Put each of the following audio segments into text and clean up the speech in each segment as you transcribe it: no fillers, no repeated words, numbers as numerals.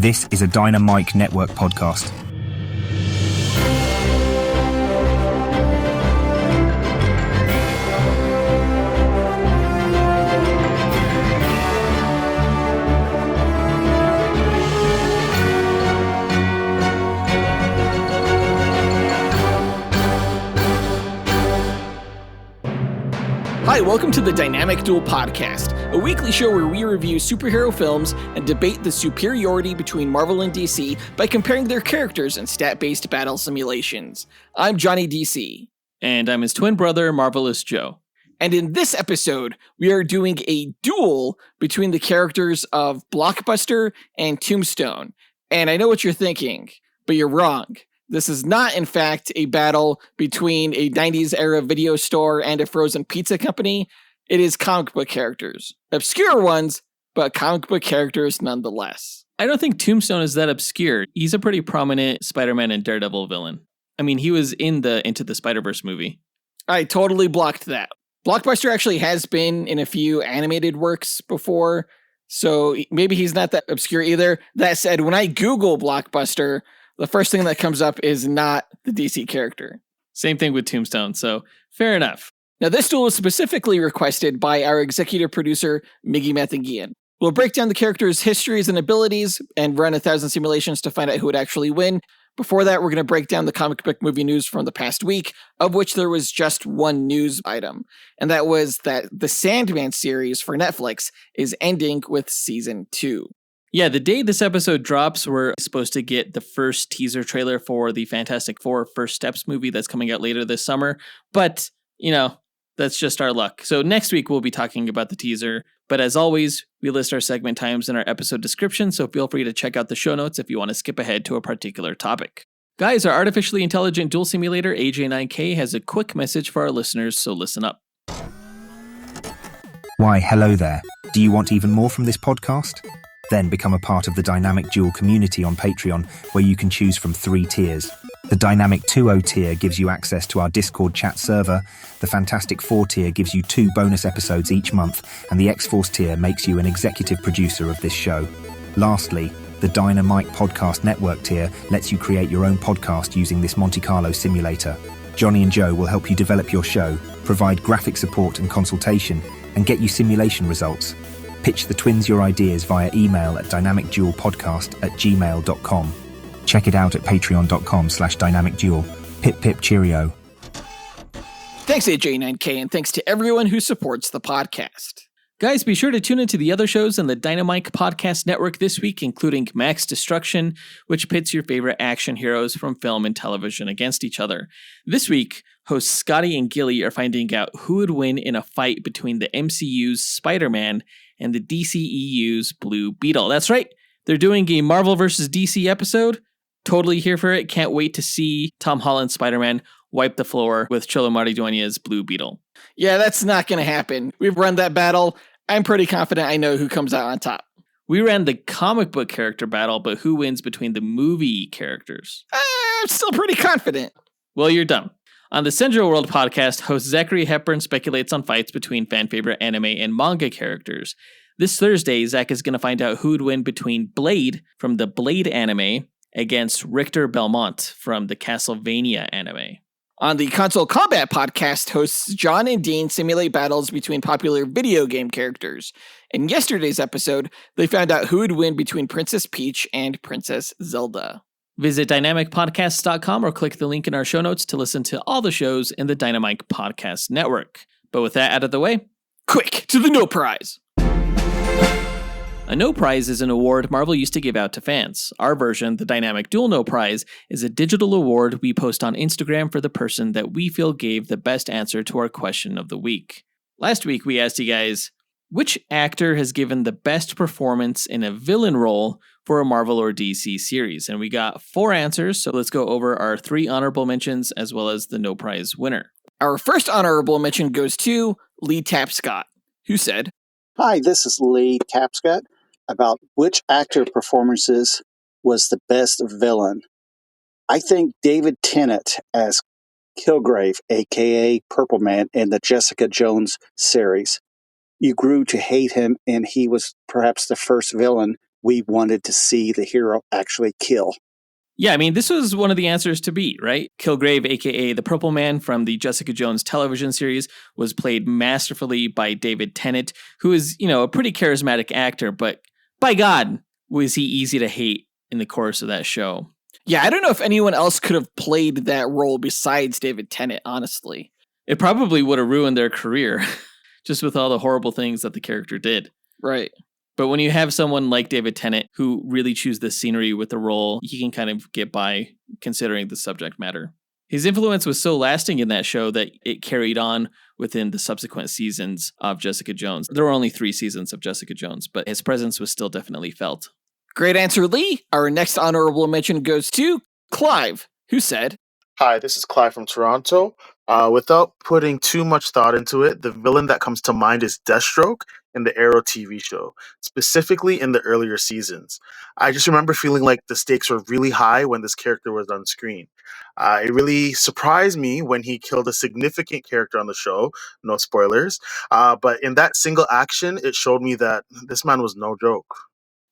This is a Dynamite Network podcast. Hi, welcome to the Dynamic Duel podcast, a weekly show where we review superhero films and debate the superiority between Marvel and DC by comparing their characters in stat-based battle simulations. I'm Johnny DC. And I'm his twin brother, Marvelous Joe. And in this episode, we are doing a duel between the characters of Blockbuster and Tombstone. And I know what you're thinking, but you're wrong. This is not, in fact, a battle between a 90s-era video store and a frozen pizza company. It is comic book characters. Obscure ones, but comic book characters nonetheless. I don't think Tombstone is that obscure. He's a pretty prominent Spider-Man and Daredevil villain. I mean, he was in the Into the Spider-Verse movie. I totally blocked that. Blockbuster actually has been in a few animated works before, so maybe he's not that obscure either. That said, when I Google Blockbuster, the first thing that comes up is not the DC character. Same thing with Tombstone, so fair enough. Now, this duel was specifically requested by our executive producer, Miggy Matanguihan. We'll break down the characters' histories and abilities and run 1,000 simulations to find out who would actually win. Before that, we're going to break down the comic book movie news from the past week, of which there was just one news item. And that was that the Sandman series for Netflix is ending with season 2. Yeah, the day this episode drops, we're supposed to get the first teaser trailer for the Fantastic Four First Steps movie that's coming out later this summer. But, that's just our luck. So next week, we'll be talking about the teaser. But as always, we list our segment times in our episode description, so feel free to check out the show notes if you want to skip ahead to a particular topic. Guys, our artificially intelligent duel simulator, AJ9K, has a quick message for our listeners, so listen up. Why, hello there. Do you want even more from this podcast? Then become a part of the Dynamic Duel community on Patreon, where you can choose from 3 tiers. The Dynamic 2.0 tier gives you access to our Discord chat server, the Fantastic 4 tier gives you 2 bonus episodes each month, and the X-Force tier makes you an executive producer of this show. Lastly, the Dynamite Podcast Network tier lets you create your own podcast using this Monte Carlo simulator. Johnny and Joe will help you develop your show, provide graphic support and consultation, and get you simulation results. Pitch the twins your ideas via email at dynamicduelpodcast@gmail.com. Check it out at patreon.com/dynamicduel. Pip pip cheerio. Thanks, AJ9K, and thanks to everyone who supports the podcast. Guys, be sure to tune into the other shows in the Dynamite Podcast Network this week, including Max Destruction, which pits your favorite action heroes from film and television against each other. This week, hosts Scotty and Gilly are finding out who would win in a fight between the MCU's Spider-Man and the DCEU's Blue Beetle. That's right, they're doing a Marvel vs. DC episode. Totally here for it. Can't wait to see Tom Holland's Spider-Man wipe the floor with Cholo Maridueña's Blue Beetle. Yeah, that's not going to happen. We've run that battle. I'm pretty confident I know who comes out on top. We ran the comic book character battle, but who wins between the movie characters? I'm still pretty confident. Well, you're dumb. On the Central World podcast, host Zachary Hepburn speculates on fights between fan-favorite anime and manga characters. This Thursday, Zach is going to find out who would win between Blade from the Blade anime against Richter Belmont from the Castlevania anime. On the Console Combat podcast, hosts John and Dean simulate battles between popular video game characters. In yesterday's episode, they found out who would win between Princess Peach and Princess Zelda. Visit dynamicpodcasts.com or click the link in our show notes to listen to all the shows in the Dynamite Podcast Network. But with that out of the way, quick to the no prize! A no prize is an award Marvel used to give out to fans. Our version, the Dynamic Duel No Prize, is a digital award we post on Instagram for the person that we feel gave the best answer to our question of the week. Last week, we asked you guys, which actor has given the best performance in a villain role for a Marvel or DC series? And we got 4 answers, so let's go over our 3 honorable mentions as well as the no prize winner. Our first honorable mention goes to Lee Tapscott, who said, "Hi, this is Lee Tapscott. About which actor performances was the best villain. I think David Tennant as Kilgrave, a.k.a. Purple Man, in the Jessica Jones series. You grew to hate him, and he was perhaps the first villain we wanted to see the hero actually kill. Yeah, I mean, this was one of the answers to beat, right? Kilgrave, aka the Purple Man from the Jessica Jones television series, was played masterfully by David Tennant, who is, a pretty charismatic actor, but by God, was he easy to hate in the course of that show. Yeah, I don't know if anyone else could have played that role besides David Tennant, honestly. It probably would have ruined their career, just with all the horrible things that the character did. Right. But when you have someone like David Tennant who really chews the scenery with the role, he can kind of get by considering the subject matter. His influence was so lasting in that show that it carried on within the subsequent seasons of Jessica Jones. There were only 3 seasons of Jessica Jones, but his presence was still definitely felt. Great answer, Lee. Our next honorable mention goes to Clive, who said, Hi, this is Clive from Toronto. Without putting too much thought into it, the villain that comes to mind is Deathstroke in the Arrow TV show, specifically in the earlier seasons. I just remember feeling like the stakes were really high when this character was on screen. It really surprised me when he killed a significant character on the show, no spoilers, but in that single action, it showed me that this man was no joke.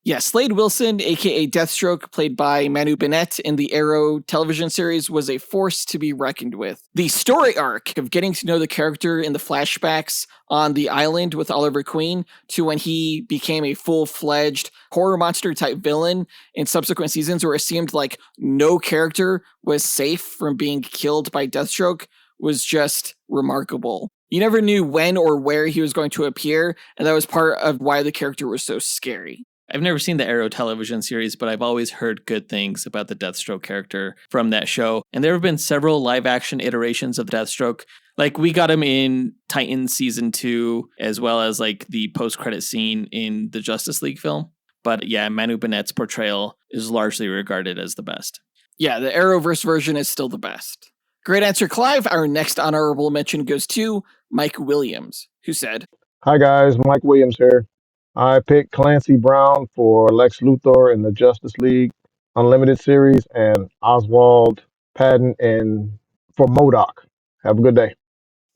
yeah, Slade Wilson, aka Deathstroke, played by Manu Bennett in the Arrow television series, was a force to be reckoned with. The story arc of getting to know the character in the flashbacks on the island with Oliver Queen to when he became a full-fledged horror monster type villain in subsequent seasons where it seemed like no character was safe from being killed by Deathstroke was just remarkable. You never knew when or where he was going to appear, and that was part of why the character was so scary. I've never seen the Arrow television series, but I've always heard good things about the Deathstroke character from that show. And there have been several live-action iterations of Deathstroke. Like, we got him in Titans Season 2, as well as, like, the post-credit scene in the Justice League film. But, yeah, Manu Bennett's portrayal is largely regarded as the best. Yeah, the Arrowverse version is still the best. Great answer, Clive. Our next honorable mention goes to Mike Williams, who said, Hi guys, Mike Williams here. I picked Clancy Brown for Lex Luthor in the Justice League Unlimited series and Oswald Patton for MODOK. Have a good day.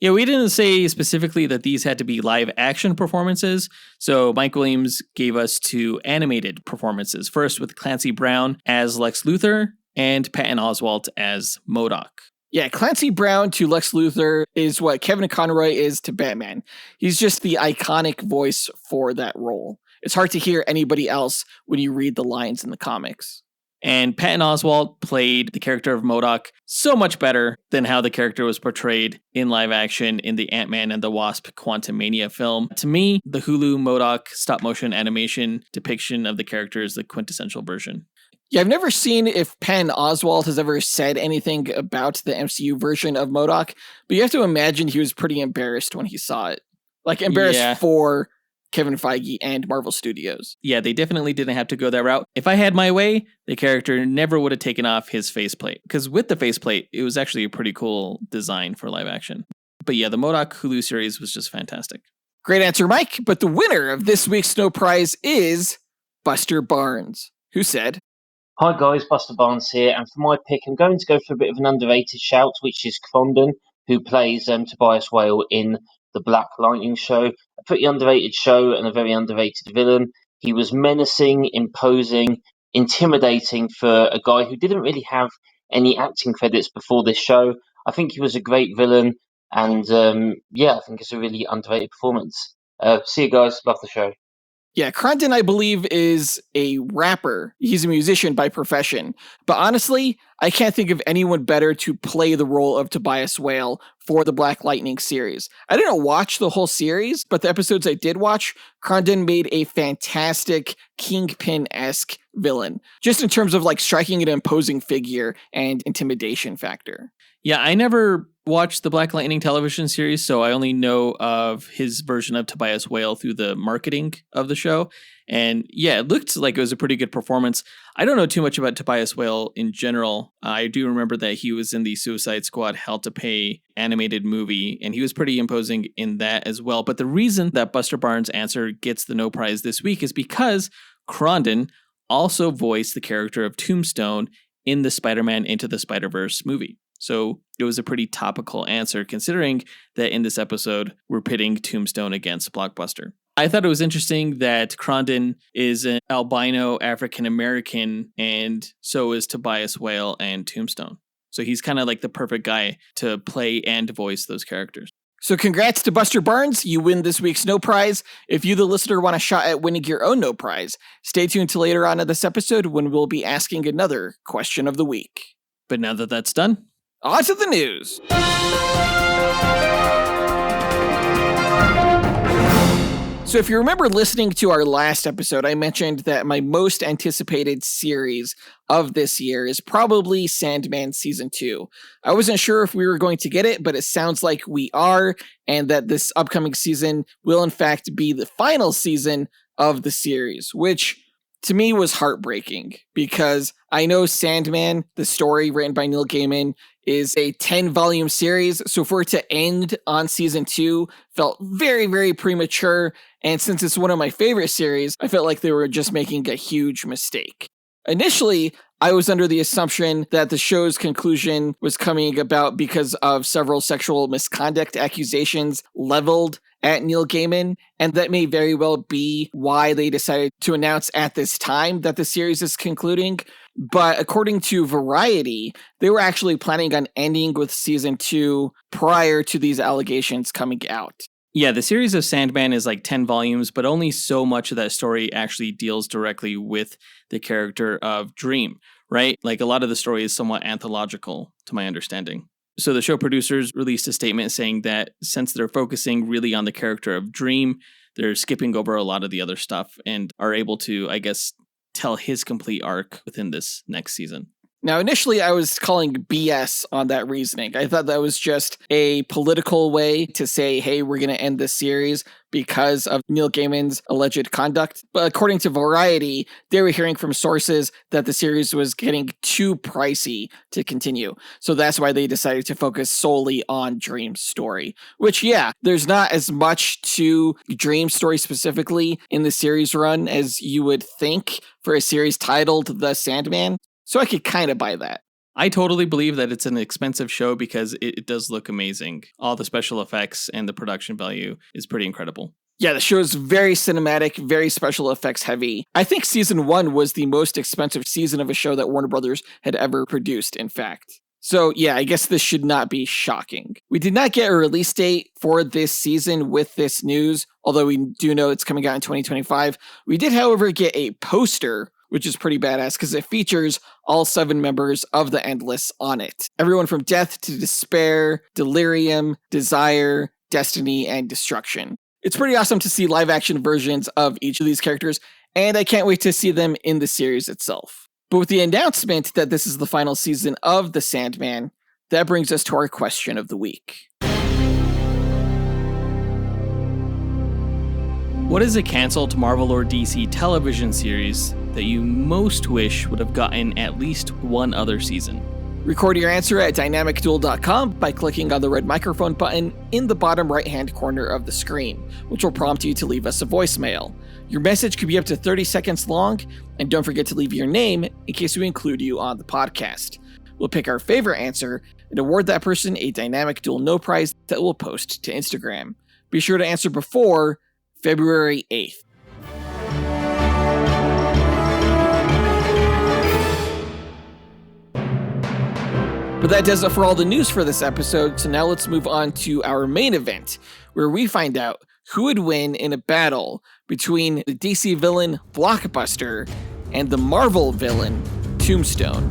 Yeah, we didn't say specifically that these had to be live action performances, so Mike Williams gave us 2 animated performances. First with Clancy Brown as Lex Luthor and Patton Oswalt as MODOK. yeah, Clancy Brown to Lex Luthor is what Kevin Conroy is to Batman. He's just the iconic voice for that role. It's hard to hear anybody else when you read the lines in the comics. And Patton Oswalt played the character of MODOK so much better than how the character was portrayed in live action in the Ant-Man and the Wasp Quantumania film. To me, the Hulu MODOK stop-motion animation depiction of the character is the quintessential version. Yeah, I've never seen if Patton Oswalt has ever said anything about the MCU version of MODOK, but you have to imagine he was pretty embarrassed when he saw it. Like, embarrassed for Kevin Feige and Marvel Studios. Yeah, they definitely didn't have to go that route. If I had my way, the character never would have taken off his faceplate. Because with the faceplate, it was actually a pretty cool design for live action. But yeah, the MODOK Hulu series was just fantastic. Great answer, Mike. But the winner of this week's Snow Prize is Buster Barnes, who said, Hi guys, Buster Barnes here, and for my pick, I'm going to go for a bit of an underrated shout, which is Crondon, who plays Tobias Whale in the Black Lightning show. A pretty underrated show and a very underrated villain. He was menacing, imposing, intimidating for a guy who didn't really have any acting credits before this show. I think he was a great villain, and I think it's a really underrated performance. See you guys, love the show. Yeah, Crondon, I believe, is a rapper. He's a musician by profession. But honestly, I can't think of anyone better to play the role of Tobias Whale for the Black Lightning series. I didn't watch the whole series, but the episodes I did watch, Crondon made a fantastic Kingpin-esque villain, just in terms of like striking an imposing figure and intimidation factor. Yeah, I never watched the Black Lightning television series, so I only know of his version of Tobias Whale through the marketing of the show. And yeah, it looked like it was a pretty good performance. I don't know too much about Tobias Whale in general. I do remember that he was in the Suicide Squad Hell to Pay animated movie, and he was pretty imposing in that as well. But the reason that Buster Barnes' answer gets the no prize this week is because Crondon also voiced the character of Tombstone in the Spider-Man Into the Spider-Verse movie. So it was a pretty topical answer, considering that in this episode, we're pitting Tombstone against Blockbuster. I thought it was interesting that Crondon is an albino African-American, and so is Tobias Whale and Tombstone. So he's kind of like the perfect guy to play and voice those characters. So congrats to Buster Barnes. You win this week's No Prize. If you, the listener, want a shot at winning your own No Prize, stay tuned to later on in this episode when we'll be asking another question of the week. But now that that's done, on to the news. So if you remember listening to our last episode, I mentioned that my most anticipated series of this year is probably Sandman Season 2. I wasn't sure if we were going to get it, but it sounds like we are, and that this upcoming season will in fact be the final season of the series, which to me was heartbreaking because I know Sandman, the story written by Neil Gaiman, is a 10-volume series, so for it to end on Season 2 felt very, very premature, and since it's one of my favorite series, I felt like they were just making a huge mistake. Initially, I was under the assumption that the show's conclusion was coming about because of several sexual misconduct accusations leveled at Neil Gaiman, and that may very well be why they decided to announce at this time that the series is concluding. But according to Variety, they were actually planning on ending with Season 2 prior to these allegations coming out. Yeah, the series of Sandman is like 10 volumes, but only so much of that story actually deals directly with the character of Dream, right? Like a lot of the story is somewhat anthological, to my understanding. So the show producers released a statement saying that since they're focusing really on the character of Dream, they're skipping over a lot of the other stuff and are able to, I guess, tell his complete arc within this next season. Now, initially, I was calling BS on that reasoning. I thought that was just a political way to say, hey, we're going to end this series because of Neil Gaiman's alleged conduct. But according to Variety, they were hearing from sources that the series was getting too pricey to continue. So that's why they decided to focus solely on Dream's story. Which, yeah, there's not as much to Dream's story specifically in the series run as you would think for a series titled The Sandman. So I could kind of buy that. I totally believe that it's an expensive show because it does look amazing. All the special effects and the production value is pretty incredible. Yeah, the show is very cinematic, very special effects heavy. I think Season 1 was the most expensive season of a show that Warner Brothers had ever produced, in fact. So yeah, I guess this should not be shocking. We did not get a release date for this season with this news, although we do know it's coming out in 2025. We did, however, get a poster, which is pretty badass because it features all 7 members of the Endless on it. Everyone from Death to Despair, Delirium, Desire, Destiny, and Destruction. It's pretty awesome to see live-action versions of each of these characters, and I can't wait to see them in the series itself. But with the announcement that this is the final season of The Sandman, that brings us to our question of the week. What is a canceled Marvel or DC television series that you most wish would have gotten at least one other season? Record your answer at dynamicduel.com by clicking on the red microphone button in the bottom right-hand corner of the screen, which will prompt you to leave us a voicemail. Your message could be up to 30 seconds long, and don't forget to leave your name in case we include you on the podcast. We'll pick our favorite answer and award that person a Dynamic Duel No Prize that we'll post to Instagram. Be sure to answer before February 8th. But that does it for all the news for this episode, so now let's move on to our main event, where we find out who would win in a battle between the DC villain Blockbuster and the Marvel villain Tombstone.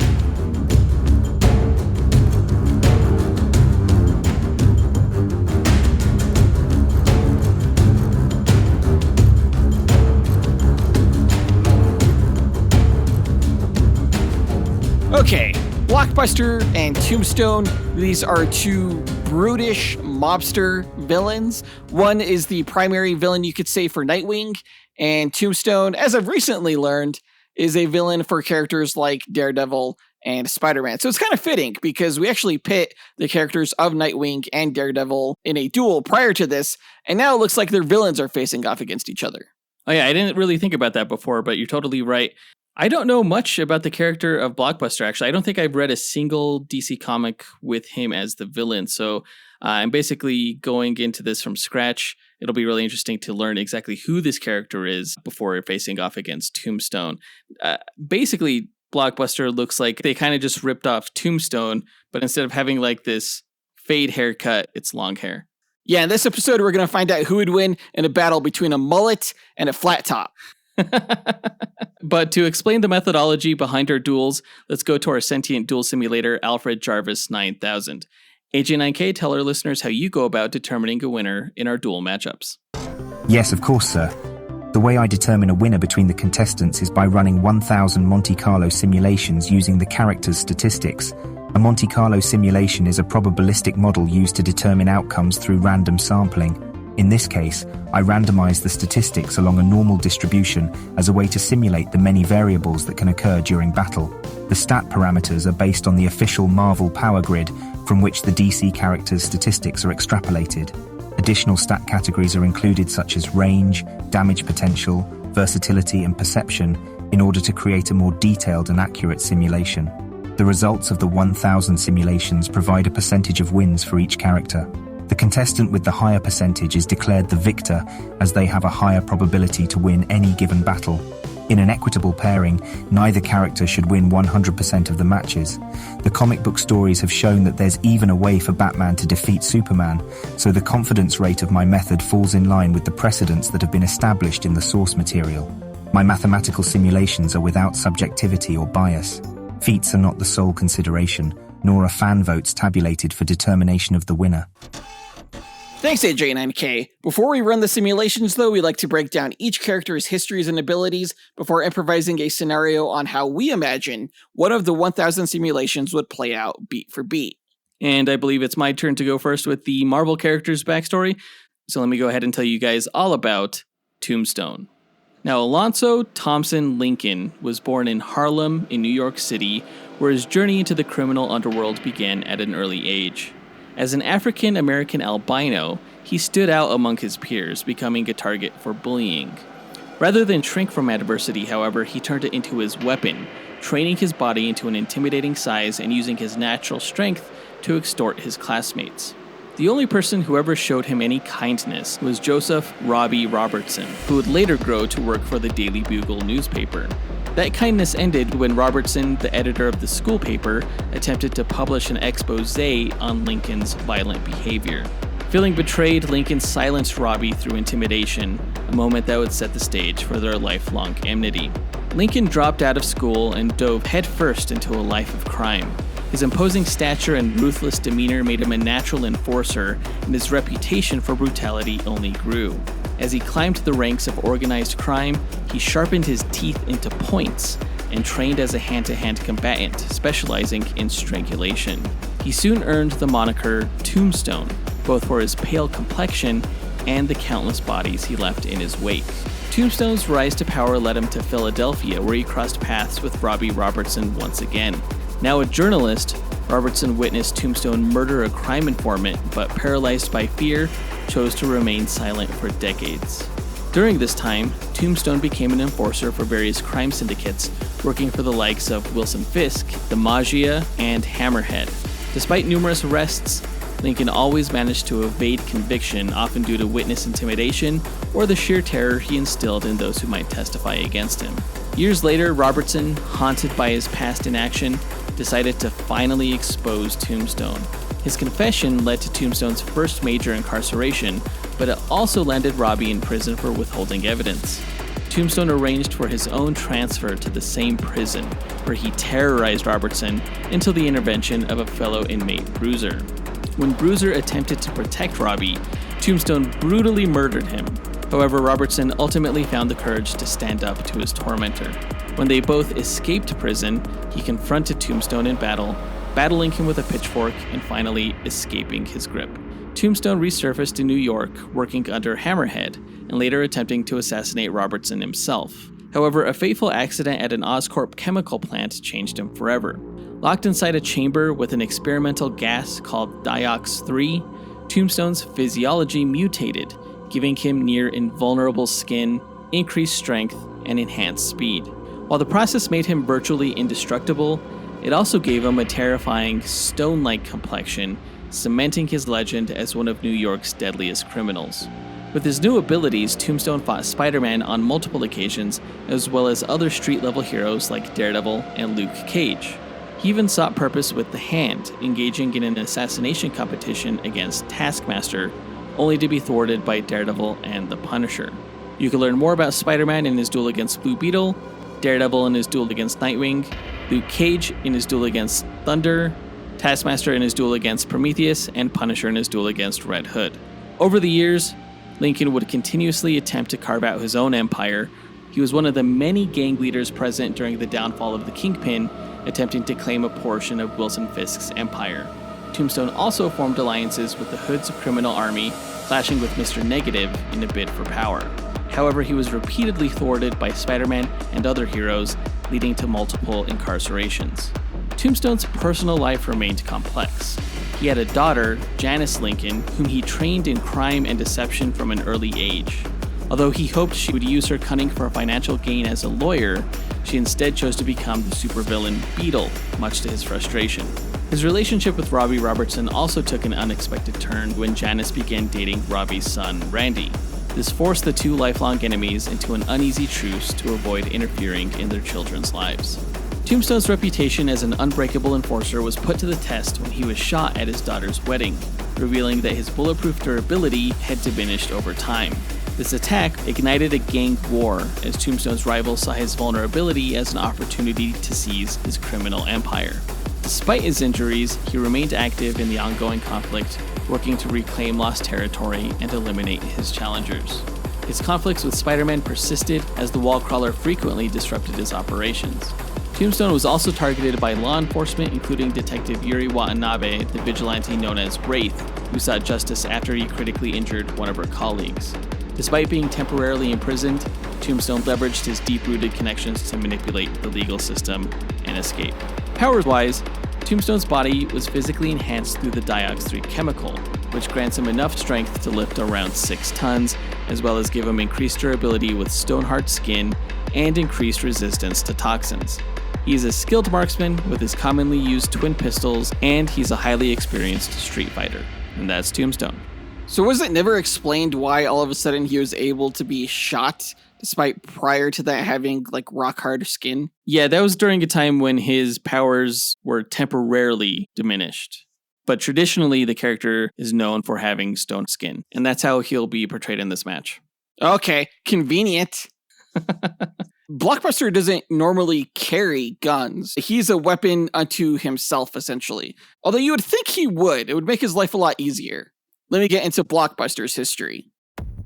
Okay, Blockbuster and Tombstone, these are 2 brutish mobster villains. One is the primary villain, you could say, for Nightwing, and Tombstone, as I've recently learned, is a villain for characters like Daredevil and Spider-Man. So it's kind of fitting because we actually pit the characters of Nightwing and Daredevil in a duel prior to this, and now it looks like their villains are facing off against each other. Oh yeah, I didn't really think about that before, but you're totally right. I don't know much about the character of Blockbuster, actually. I don't think I've read a single DC comic with him as the villain, so I'm basically going into this from scratch. it'll be really interesting to learn exactly who this character is before facing off against Tombstone. Basically, Blockbuster looks like they kind of just ripped off Tombstone, but instead of having like this fade haircut, it's long hair. Yeah, in this episode, we're going to find out who would win in a battle between a mullet and a flat top. But to explain the methodology behind our duels, let's go to our sentient duel simulator, Alfred Jarvis 9000. AJ9K, tell our listeners how you go about determining a winner in our duel matchups. Yes, of course, sir. The way I determine a winner between the contestants is by running 1,000 Monte Carlo simulations using the character's statistics. A Monte Carlo simulation is a probabilistic model used to determine outcomes through random sampling. In this case, I randomize the statistics along a normal distribution as a way to simulate the many variables that can occur during battle. The stat parameters are based on the official Marvel power grid, from which the DC character's statistics are extrapolated. Additional stat categories are included such as range, damage potential, versatility, and perception in order to create a more detailed and accurate simulation. The results of the 1,000 simulations provide a percentage of wins for each character. The contestant with the higher percentage is declared the victor, as they have a higher probability to win any given battle. In an equitable pairing, neither character should win 100% of the matches. The comic book stories have shown that there's even a way for Batman to defeat Superman, so the confidence rate of my method falls in line with the precedents that have been established in the source material. My mathematical simulations are without subjectivity or bias. Feats are not the sole consideration, nor are fan votes tabulated for determination of the winner. Thanks, AJ9K. Before we run the simulations, though, we like to break down each character's histories and abilities before improvising a scenario on how we imagine one of the 1,000 simulations would play out beat for beat. And I believe it's my turn to go first with the Marvel character's backstory. So let me go ahead and tell you guys all about Tombstone. Now, Alonzo Thompson Lincoln was born in Harlem in New York City, where his journey into the criminal underworld began at an early age. As an African-American albino, he stood out among his peers, becoming a target for bullying. Rather than shrink from adversity, however, he turned it into his weapon, training his body into an intimidating size and using his natural strength to extort his classmates. The only person who ever showed him any kindness was Joseph Robbie Robertson, who would later grow to work for the Daily Bugle newspaper. That kindness ended when Robertson, the editor of the school paper, attempted to publish an expose on Lincoln's violent behavior. Feeling betrayed, Lincoln silenced Robbie through intimidation, a moment that would set the stage for their lifelong enmity. Lincoln dropped out of school and dove headfirst into a life of crime. His imposing stature and ruthless demeanor made him a natural enforcer, and his reputation for brutality only grew. As he climbed the ranks of organized crime, he sharpened his teeth into points and trained as a hand-to-hand combatant, specializing in strangulation. He soon earned the moniker Tombstone, both for his pale complexion and the countless bodies he left in his wake. Tombstone's rise to power led him to Philadelphia, where he crossed paths with Robbie Robertson once again. Now a journalist, Robertson witnessed Tombstone murder a crime informant, but paralyzed by fear, chose to remain silent for decades. During this time, Tombstone became an enforcer for various crime syndicates, working for the likes of Wilson Fisk, the Magia, and Hammerhead. Despite numerous arrests, Lincoln always managed to evade conviction, often due to witness intimidation or the sheer terror he instilled in those who might testify against him. Years later, Robertson, haunted by his past inaction, decided to finally expose Tombstone. His confession led to Tombstone's first major incarceration, but it also landed Robbie in prison for withholding evidence. Tombstone arranged for his own transfer to the same prison, where he terrorized Robertson until the intervention of a fellow inmate, Bruiser. When Bruiser attempted to protect Robbie, Tombstone brutally murdered him. However, Robertson ultimately found the courage to stand up to his tormentor. When they both escaped prison, he confronted Tombstone in battle, battling him with a pitchfork and finally escaping his grip. Tombstone resurfaced in New York, working under Hammerhead, and later attempting to assassinate Robertson himself. However, a fateful accident at an Oscorp chemical plant changed him forever. Locked inside a chamber with an experimental gas called Diox-3, Tombstone's physiology mutated, giving him near invulnerable skin, increased strength, and enhanced speed. While the process made him virtually indestructible, it also gave him a terrifying stone-like complexion, cementing his legend as one of New York's deadliest criminals. With his new abilities, Tombstone fought Spider-Man on multiple occasions, as well as other street-level heroes like Daredevil and Luke Cage. He even sought purpose with the Hand, engaging in an assassination competition against Taskmaster, only to be thwarted by Daredevil and the Punisher. You can learn more about Spider-Man in his duel against Blue Beetle, Daredevil in his duel against Nightwing, Luke Cage in his duel against Thunder, Taskmaster in his duel against Prometheus, and Punisher in his duel against Red Hood. Over the years, Lincoln would continuously attempt to carve out his own empire. He was one of the many gang leaders present during the downfall of the Kingpin, attempting to claim a portion of Wilson Fisk's empire. Tombstone also formed alliances with the Hood's criminal army, clashing with Mr. Negative in a bid for power. However, he was repeatedly thwarted by Spider-Man and other heroes, leading to multiple incarcerations. Tombstone's personal life remained complex. He had a daughter, Janice Lincoln, whom he trained in crime and deception from an early age. Although he hoped she would use her cunning for financial gain as a lawyer, she instead chose to become the supervillain Beetle, much to his frustration. His relationship with Robbie Robertson also took an unexpected turn when Janice began dating Robbie's son, Randy. This forced the two lifelong enemies into an uneasy truce to avoid interfering in their children's lives. Tombstone's reputation as an unbreakable enforcer was put to the test when he was shot at his daughter's wedding, revealing that his bulletproof durability had diminished over time. This attack ignited a gang war, as Tombstone's rivals saw his vulnerability as an opportunity to seize his criminal empire. Despite his injuries, he remained active in the ongoing conflict, working to reclaim lost territory and eliminate his challengers. His conflicts with Spider-Man persisted as the Wallcrawler frequently disrupted his operations. Tombstone was also targeted by law enforcement, including Detective Yuri Watanabe, the vigilante known as Wraith, who sought justice after he critically injured one of her colleagues. Despite being temporarily imprisoned, Tombstone leveraged his deep-rooted connections to manipulate the legal system and escape. Powers-wise, Tombstone's body was physically enhanced through the Diox 3 chemical, which grants him enough strength to lift around 6 tons, as well as give him increased durability with stone-hard skin and increased resistance to toxins. He's a skilled marksman with his commonly used twin pistols, and he's a highly experienced street fighter. And that's Tombstone. So was it never explained why all of a sudden he was able to be shot, despite prior to that having like rock hard skin? Yeah, that was during a time when his powers were temporarily diminished. But traditionally, the character is known for having stone skin, and that's how he'll be portrayed in this match. Okay, convenient. Blockbuster doesn't normally carry guns. He's a weapon unto himself, essentially. Although you would think he would. It would make his life a lot easier. Let me get into Blockbuster's history.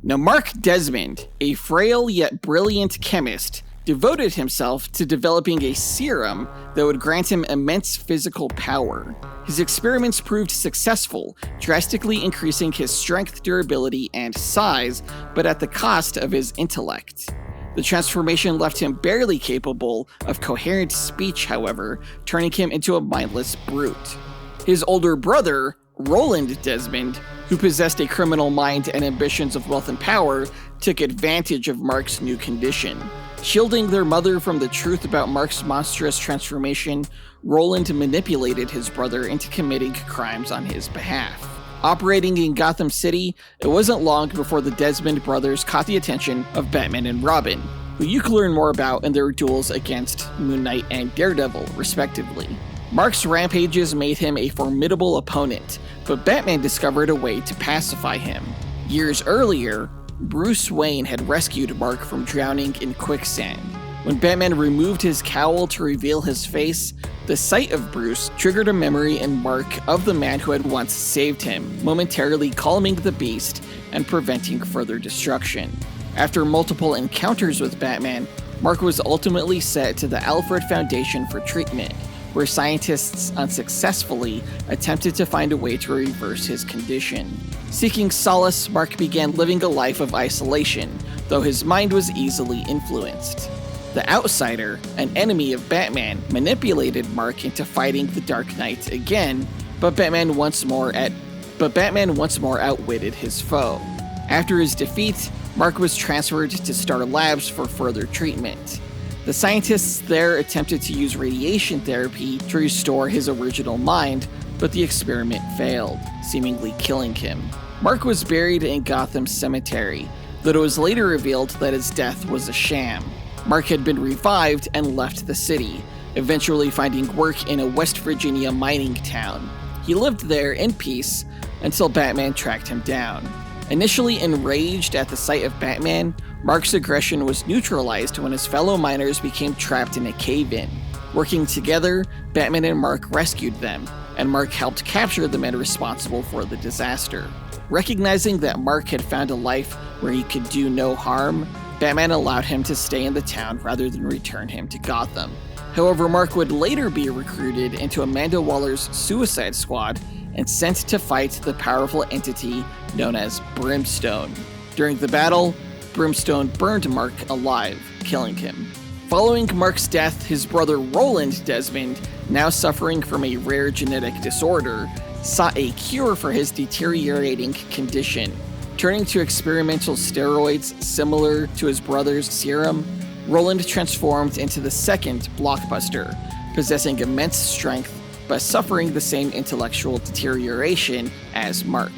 Now, Mark Desmond, a frail yet brilliant chemist, devoted himself to developing a serum that would grant him immense physical power. His experiments proved successful, drastically increasing his strength, durability, and size, but at the cost of his intellect. The transformation left him barely capable of coherent speech, however, turning him into a mindless brute. His older brother, Roland Desmond, who possessed a criminal mind and ambitions of wealth and power, took advantage of Mark's new condition. Shielding their mother from the truth about Mark's monstrous transformation, Roland manipulated his brother into committing crimes on his behalf. Operating in Gotham City, it wasn't long before the Desmond brothers caught the attention of Batman and Robin, who you can learn more about in their duels against Moon Knight and Daredevil, respectively. Mark's rampages made him a formidable opponent, but Batman discovered a way to pacify him. Years earlier, Bruce Wayne had rescued Mark from drowning in quicksand. When Batman removed his cowl to reveal his face, the sight of Bruce triggered a memory in Mark of the man who had once saved him, momentarily calming the beast and preventing further destruction. After multiple encounters with Batman, Mark was ultimately sent to the Alfred Foundation for treatment, where scientists unsuccessfully attempted to find a way to reverse his condition. Seeking solace, Mark began living a life of isolation, though his mind was easily influenced. The Outsider, an enemy of Batman, manipulated Mark into fighting the Dark Knight again, but Batman once more outwitted his foe. After his defeat, Mark was transferred to Star Labs for further treatment. The scientists there attempted to use radiation therapy to restore his original mind, but the experiment failed, seemingly killing him. Mark was buried in Gotham Cemetery, though it was later revealed that his death was a sham. Mark had been revived and left the city, eventually finding work in a West Virginia mining town. He lived there in peace until Batman tracked him down. Initially enraged at the sight of Batman, Mark's aggression was neutralized when his fellow miners became trapped in a cave-in. Working together, Batman and Mark rescued them, and Mark helped capture the men responsible for the disaster. Recognizing that Mark had found a life where he could do no harm, Batman allowed him to stay in the town rather than return him to Gotham. However, Mark would later be recruited into Amanda Waller's Suicide Squad and sent to fight the powerful entity known as Brimstone. During the battle, Brimstone burned Mark alive, killing him. Following Mark's death, his brother Roland Desmond, now suffering from a rare genetic disorder, sought a cure for his deteriorating condition. Turning to experimental steroids similar to his brother's serum, Roland transformed into the second Blockbuster, possessing immense strength but suffering the same intellectual deterioration as Mark.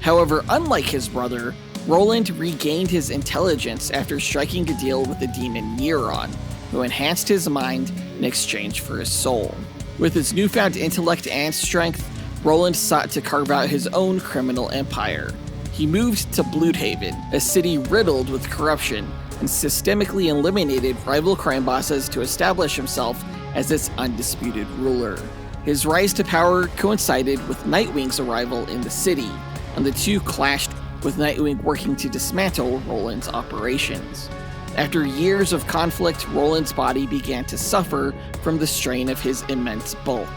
However, unlike his brother, Roland regained his intelligence after striking a deal with the demon Neuron, who enhanced his mind in exchange for his soul. With his newfound intellect and strength, Roland sought to carve out his own criminal empire. He moved to Bloodhaven, a city riddled with corruption, and systemically eliminated rival crime bosses to establish himself as its undisputed ruler. His rise to power coincided with Nightwing's arrival in the city, and the two clashed with Nightwing working to dismantle Roland's operations. After years of conflict, Roland's body began to suffer from the strain of his immense bulk,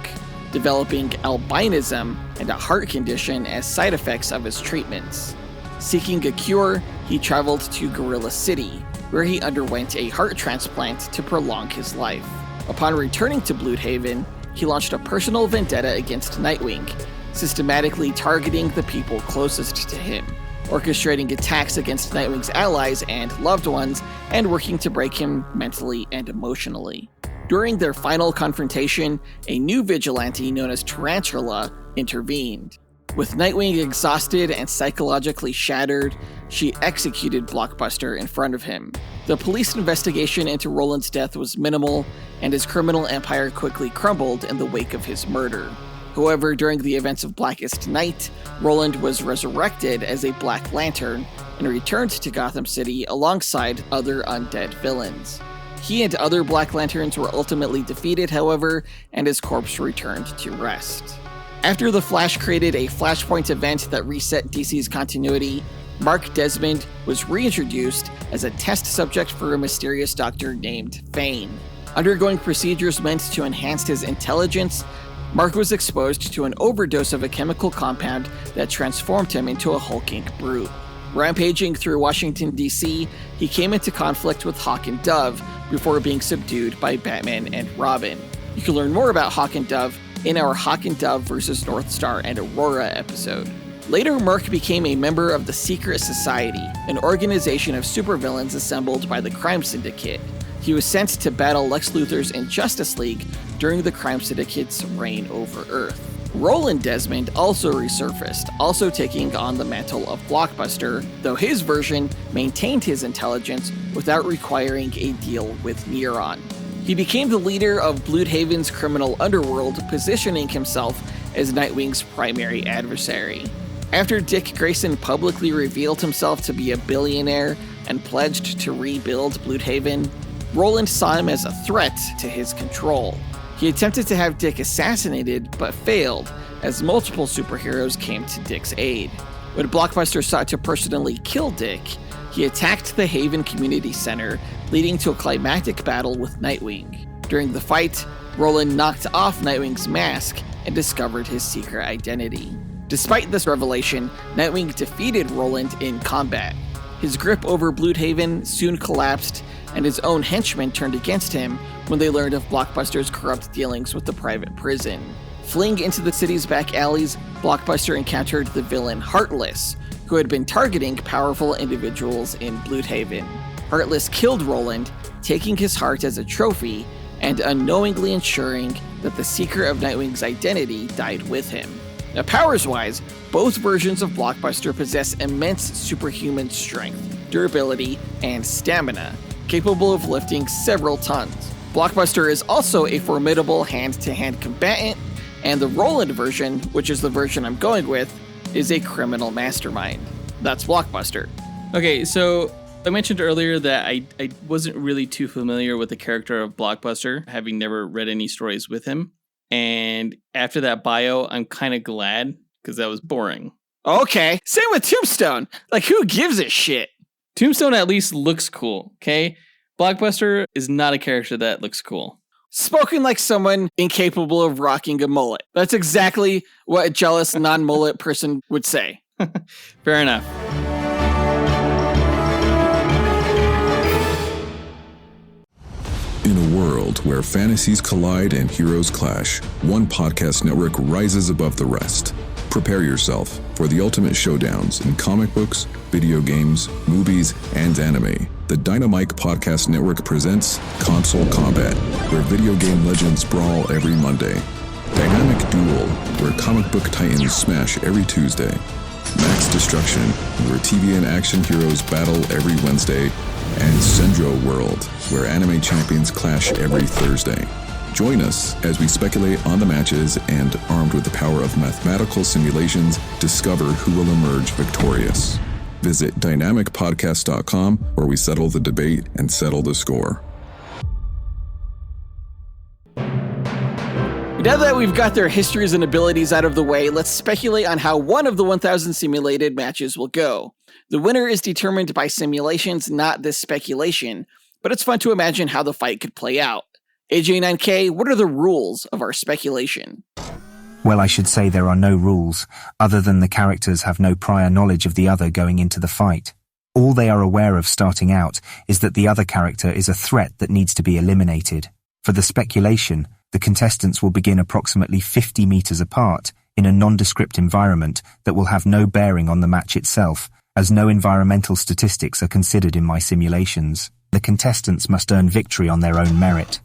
developing albinism and a heart condition as side effects of his treatments. Seeking a cure, he traveled to Gorilla City, where he underwent a heart transplant to prolong his life. Upon returning to Bloodhaven, he launched a personal vendetta against Nightwing, systematically targeting the people closest to him, orchestrating attacks against Nightwing's allies and loved ones, and working to break him mentally and emotionally. During their final confrontation, a new vigilante known as Tarantula intervened. With Nightwing exhausted and psychologically shattered, she executed Blockbuster in front of him. The police investigation into Roland's death was minimal, and his criminal empire quickly crumbled in the wake of his murder. However, during the events of Blackest Night, Roland was resurrected as a Black Lantern and returned to Gotham City alongside other undead villains. He and other Black Lanterns were ultimately defeated, however, and his corpse returned to rest. After the Flash created a Flashpoint event that reset DC's continuity, Mark Desmond was reintroduced as a test subject for a mysterious doctor named Fane. Undergoing procedures meant to enhance his intelligence, Mark was exposed to an overdose of a chemical compound that transformed him into a hulking brute. Rampaging through Washington, D.C., he came into conflict with Hawk and Dove before being subdued by Batman and Robin. You can learn more about Hawk and Dove in our Hawk and Dove vs. North Star and Aurora episode. Later, Mark became a member of the Secret Society, an organization of supervillains assembled by the Crime Syndicate. He was sent to battle Lex Luthor's Injustice League during the Crime Syndicate's reign over Earth. Roland Desmond also resurfaced, also taking on the mantle of Blockbuster, though his version maintained his intelligence without requiring a deal with Neuron. He became the leader of Bloodhaven's criminal underworld, positioning himself as Nightwing's primary adversary. After Dick Grayson publicly revealed himself to be a billionaire and pledged to rebuild Bloodhaven, Roland saw him as a threat to his control. He attempted to have Dick assassinated, but failed, as multiple superheroes came to Dick's aid. When Blockbuster sought to personally kill Dick, he attacked the Haven Community Center, leading to a climactic battle with Nightwing. During the fight, Roland knocked off Nightwing's mask and discovered his secret identity. Despite this revelation, Nightwing defeated Roland in combat. His grip over Bloodhaven soon collapsed, and his own henchmen turned against him when they learned of Blockbuster's corrupt dealings with the private prison. Fleeing into the city's back alleys, Blockbuster encountered the villain Heartless, who had been targeting powerful individuals in Bloodhaven. Heartless killed Roland, taking his heart as a trophy, and unknowingly ensuring that the secret of Nightwing's identity died with him. Now, powers-wise, both versions of Blockbuster possess immense superhuman strength, durability, and stamina, capable of lifting several tons. Blockbuster is also a formidable hand-to-hand combatant, and the Roland version, which is the version I'm going with, is a criminal mastermind. That's Blockbuster. Okay, so I mentioned earlier that I wasn't really too familiar with the character of Blockbuster, having never read any stories with him. And after that bio, I'm kind of glad, because that was boring. Okay, same with Tombstone. Like, who gives a shit? Tombstone at least looks cool, okay? Blockbuster is not a character that looks cool. Spoken like someone incapable of rocking a mullet. That's exactly what a jealous non-mullet person would say. Fair enough. In a world where fantasies collide and heroes clash, one podcast network rises above the rest. Prepare yourself for the ultimate showdowns in comic books, video games, movies, and anime. The Dynamite Podcast Network presents Console Combat, where video game legends brawl every Monday. Dynamic Duel, where comic book titans smash every Tuesday. Max Destruction, where TV and action heroes battle every Wednesday. And Sendro World, where anime champions clash every Thursday. Join us as we speculate on the matches and, armed with the power of mathematical simulations, discover who will emerge victorious. Visit dynamicpodcast.com, where we settle the debate and settle the score. Now that we've got their histories and abilities out of the way, let's speculate on how one of the 1,000 simulated matches will go. The winner is determined by simulations, not this speculation, but it's fun to imagine how the fight could play out. AJ9K, what are the rules of our speculation? Well, I should say there are no rules, other than the characters have no prior knowledge of the other going into the fight. All they are aware of starting out is that the other character is a threat that needs to be eliminated. For the speculation, the contestants will begin approximately 50 meters apart in a nondescript environment that will have no bearing on the match itself, as no environmental statistics are considered in my simulations. The contestants must earn victory on their own merit.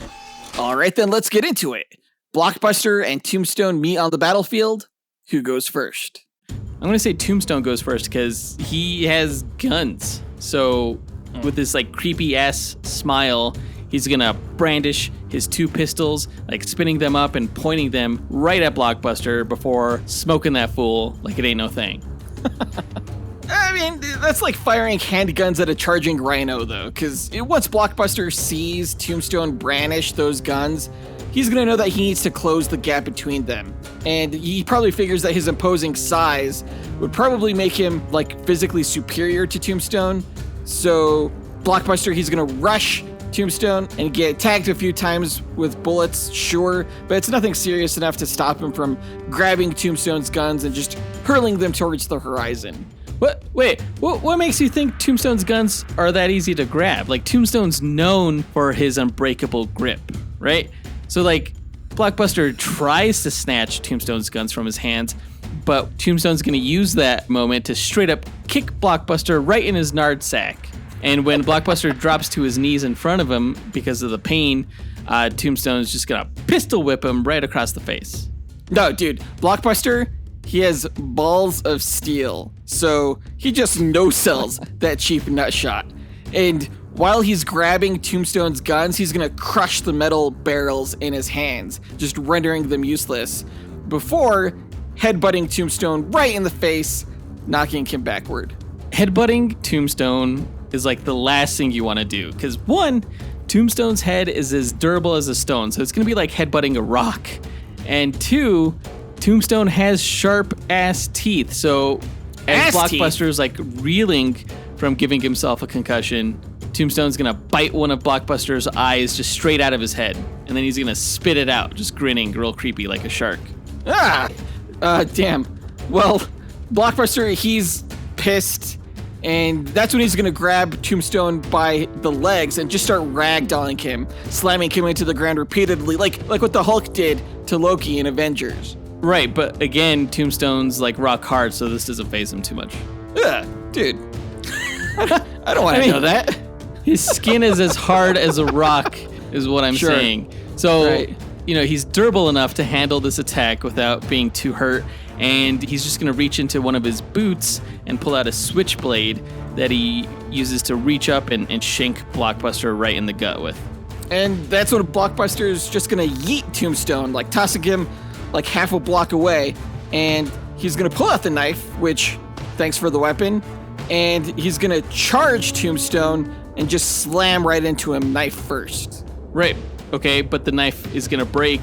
Alright then, let's get into it. Blockbuster and Tombstone meet on the battlefield. Who goes first? I'm going to say Tombstone goes first because he has guns. So with this like creepy ass smile, he's going to brandish his two pistols, like spinning them up and pointing them right at Blockbuster before smoking that fool like it ain't no thing. I mean, that's like firing handguns at a charging rhino, though, because once Blockbuster sees Tombstone brandish those guns, he's going to know that he needs to close the gap between them. And he probably figures that his imposing size would probably make him, like, physically superior to Tombstone. So, Blockbuster, he's going to rush Tombstone and get tagged a few times with bullets, sure, but it's nothing serious enough to stop him from grabbing Tombstone's guns and just hurling them towards the horizon. What makes you think Tombstone's guns are that easy to grab? Like, Tombstone's known for his unbreakable grip, right? So, like, Blockbuster tries to snatch Tombstone's guns from his hands, but Tombstone's going to use that moment to straight up kick Blockbuster right in his nard sack. And when Blockbuster drops to his knees in front of him because of the pain, Tombstone's just going to pistol whip him right across the face. No, dude, Blockbuster, he has balls of steel, so he just no-sells that cheap nut shot. And while he's grabbing Tombstone's guns, he's gonna crush the metal barrels in his hands, just rendering them useless, before headbutting Tombstone right in the face, knocking him backward. Headbutting Tombstone is like the last thing you want to do, because one, Tombstone's head is as durable as a stone, so it's gonna be like headbutting a rock. And two, Tombstone has sharp ass teeth, so as Blockbuster's like reeling from giving himself a concussion, Tombstone's gonna bite one of Blockbuster's eyes just straight out of his head, and then he's gonna spit it out, just grinning real creepy like a shark. Damn. Well, Blockbuster, he's pissed, and that's when he's gonna grab Tombstone by the legs and just start ragdolling him, slamming him into the ground repeatedly, like what the Hulk did to Loki in Avengers. Right, but again, Tombstone's like rock hard, so this doesn't faze him too much. Dude. I don't want to know that. His skin is as hard as a rock, is what I'm saying. So, he's durable enough to handle this attack without being too hurt, and he's just going to reach into one of his boots and pull out a switchblade that he uses to reach up and shank Blockbuster right in the gut with. And that's when Blockbuster is just going to yeet Tombstone, like tossing him like half a block away, and he's going to pull out the knife, which, thanks for the weapon, and he's going to charge Tombstone and just slam right into him knife first. Right. Okay, but the knife is going to break.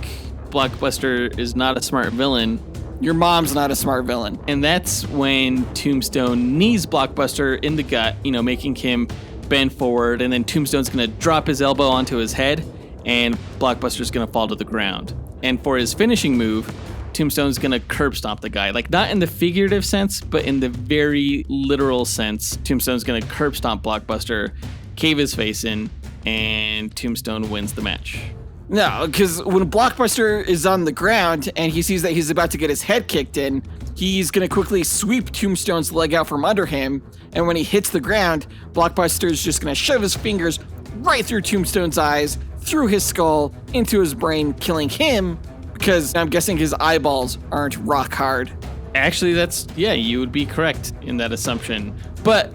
Blockbuster is not a smart villain. Your mom's not a smart villain. And that's when Tombstone knees Blockbuster in the gut, making him bend forward, and then Tombstone's going to drop his elbow onto his head, and Blockbuster's going to fall to the ground. And for his finishing move, Tombstone's going to curb stomp the guy. Like, not in the figurative sense, but in the very literal sense. Tombstone's going to curb stomp Blockbuster, cave his face in, and Tombstone wins the match. No, because when Blockbuster is on the ground and he sees that he's about to get his head kicked in, he's going to quickly sweep Tombstone's leg out from under him, and when he hits the ground, Blockbuster's just going to shove his fingers right through Tombstone's eyes, through his skull, into his brain, killing him, because I'm guessing his eyeballs aren't rock hard. Actually, you would be correct in that assumption. But,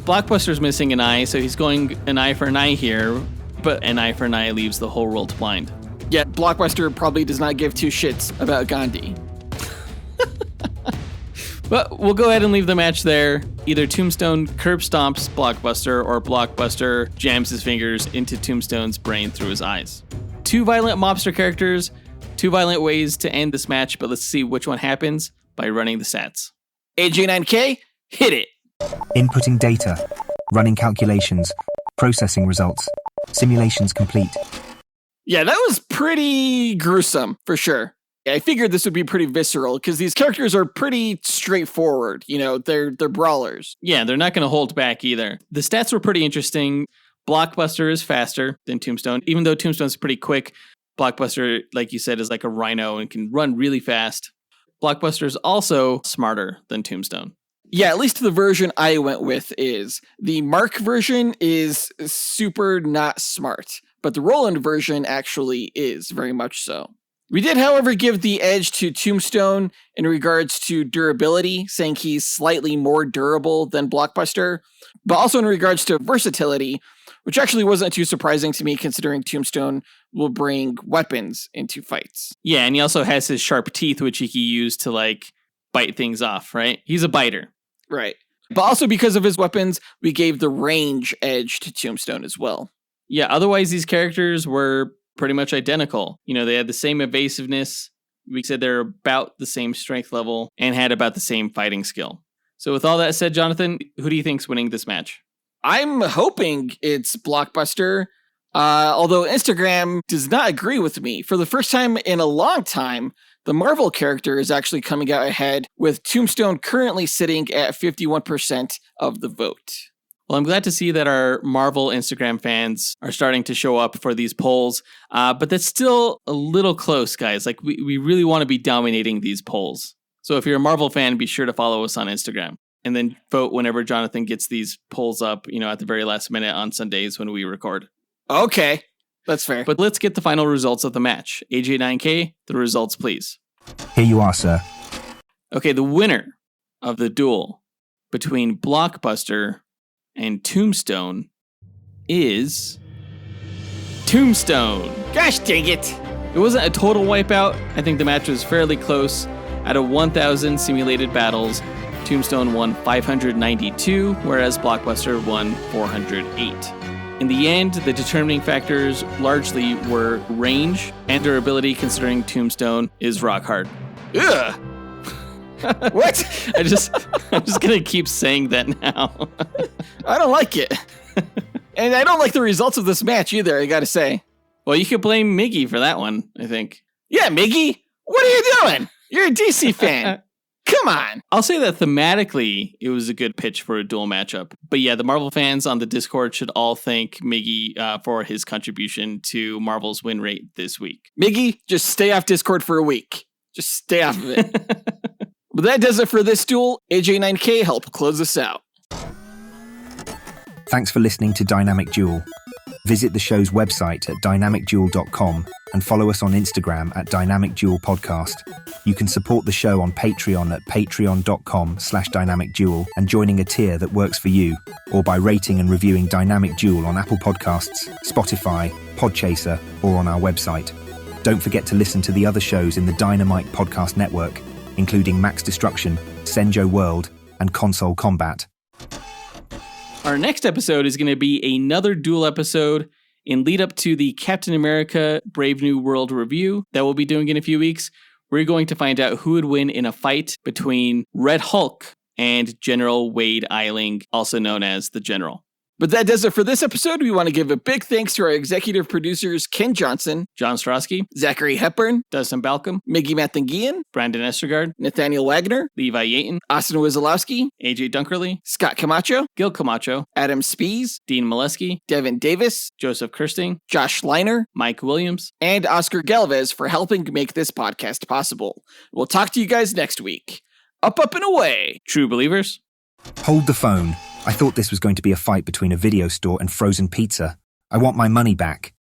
Blockbuster's missing an eye, so he's going an eye for an eye here, but an eye for an eye leaves the whole world blind. Yet Blockbuster probably does not give two shits about Gandhi. But we'll go ahead and leave the match there. Either Tombstone curb stomps Blockbuster, or Blockbuster jams his fingers into Tombstone's brain through his eyes. Two violent mobster characters, two violent ways to end this match, but let's see which one happens by running the stats. AJ9K, hit it! Inputting data, running calculations, processing results, simulations complete. Yeah, that was pretty gruesome, for sure. I figured this would be pretty visceral, because these characters are pretty straightforward. They're brawlers. Yeah, they're not going to hold back either. The stats were pretty interesting. Blockbuster is faster than Tombstone. Even though Tombstone's pretty quick, Blockbuster, like you said, is like a rhino and can run really fast. Blockbuster is also smarter than Tombstone. Yeah, at least the version I went with is. The Mark version is super not smart, but the Roland version actually is very much so. We did, however, give the edge to Tombstone in regards to durability, saying he's slightly more durable than Blockbuster, but also in regards to versatility, which actually wasn't too surprising to me considering Tombstone will bring weapons into fights. Yeah, and he also has his sharp teeth, which he can use to, bite things off, right? He's a biter. Right. But also because of his weapons, we gave the range edge to Tombstone as well. Yeah, otherwise these characters were pretty much identical. They had the same evasiveness. We said they're about the same strength level and had about the same fighting skill. So with all that said, Jonathan, who do you think's winning this match? I'm hoping it's Blockbuster, although Instagram does not agree with me. For the first time in a long time, the Marvel character is actually coming out ahead, with Tombstone currently sitting at 51% of the vote. Well, I'm glad to see that our Marvel Instagram fans are starting to show up for these polls, but that's still a little close, guys. We really want to be dominating these polls. So if you're a Marvel fan, be sure to follow us on Instagram, and then vote whenever Jonathan gets these polls up, at the very last minute on Sundays when we record. Okay, that's fair. But let's get the final results of the match. AJ9K, the results, please. Here you are, sir. Okay, the winner of the duel between Blockbuster and Tombstone is Tombstone. Gosh dang it. It wasn't a total wipeout. I think the match was fairly close. Out of 1,000 simulated battles, Tombstone won 592, whereas Blockbuster won 408. In the end, the determining factors largely were range and durability, considering Tombstone is rock hard. Ugh. What? I'm just gonna keep saying that now. I don't like it. And I don't like the results of this match either, I gotta say. Well, you could blame Miggy for that one, I think. Yeah, Miggy, what are you doing? You're a DC fan. Come on. I'll say that thematically, it was a good pitch for a duel matchup. But yeah, the Marvel fans on the Discord should all thank Miggy for his contribution to Marvel's win rate this week. Miggy, just stay off Discord for a week. Just stay off of it. But that does it for this duel. AJ9K, help close us out. Thanks for listening to Dynamic Duel. Visit the show's website at dynamicduel.com and follow us on Instagram at Dynamic Duel Podcast. You can support the show on Patreon at patreon.com/dynamicduel and joining a tier that works for you, or by rating and reviewing Dynamic Duel on Apple Podcasts, Spotify, Podchaser, or on our website. Don't forget to listen to the other shows in the Dynamite Podcast Network, including Max Destruction, Senjo World, and Console Combat. Our next episode is going to be another Duel episode in lead up to the Captain America Brave New World review that we'll be doing in a few weeks. We're going to find out who would win in a fight between Red Hulk and General Wade Eiling, also known as the General. But that does it for this episode. We want to give a big thanks to our executive producers, Ken Johnson, John Starosky, Zachary Hepburn, Dustyn Balcom, Miggy Matanguihan, Brandon Estergard, Nathaniel Wagner, Levi Yeaton, Austin Wesolowski, AJ Dunkerley, Scott Camacho, Gil Camacho, Adam Speas, Dean Maleski, Devin Davis, Joseph Kersting, Josh Leiner, Mike Williams, and Oscar Galvez for helping make this podcast possible. We'll talk to you guys next week. Up, and away. True Believers. Hold the phone. I thought this was going to be a fight between a video store and frozen pizza. I want my money back.